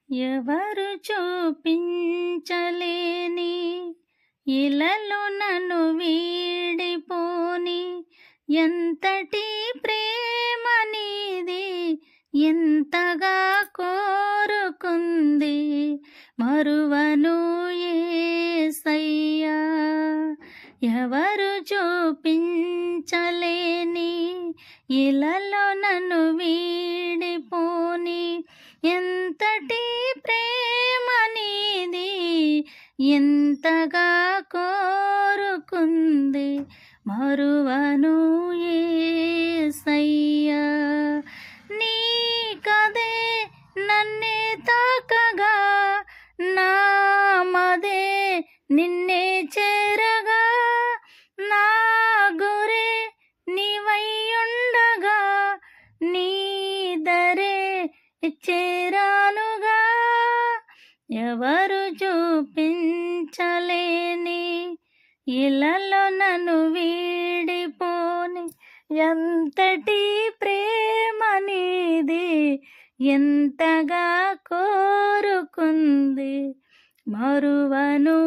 ఎవరు చూపించలేని ఇలలో నన్ను వీడిపోని ఎంతటి ప్రేమ నీది ఎంతగా కోరుకుంది మరువను యేసయ్యా. ఎవరు చూపించలేని ఇలలో నన్ను వీడిపోని ఎంతటి ప్రేమ నీది ఎంతగా కోరుకుంది మరువను యేసయ్యా. నీ కదే నన్నే తాకగా నా మదే నిన్నే చేరగా నా గురే నీవైయుండగా నీ దరే చేరానుగా. ఎవరు చూపించలేని ఇలలో నన్ను వీడిపోని ఎంతటి ప్రేమ నీది ఎంతగా కోరుకుంది మరువను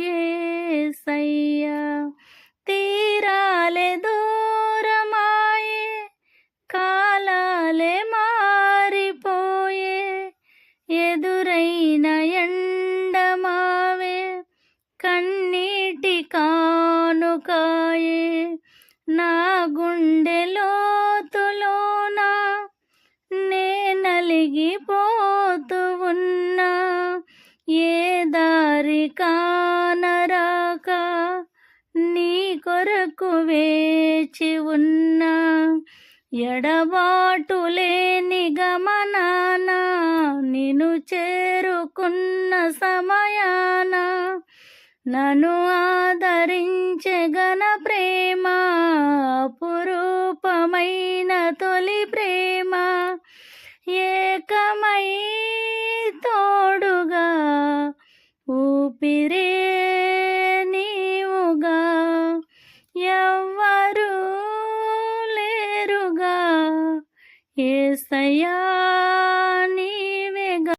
యేసయ్యా. తీరాలే దూరమాయే కాలాలే మారిపోయే ఎదురైన ఎండమావే కన్నీటి కానుకాయే నా గుండె లోతులోన నే నలిగిపోతూ ఉన్నా ఏ దారి కానరాక నీ కొరకు వేచి ఉన్నా ఎడబాటు లేని గమనాన నిన్ను చేరుకున్న సమయాన నన్ను ఆదరించే ఘన ప్రేమ అపురూపమైన తొలి ప్రేమ ఏకమై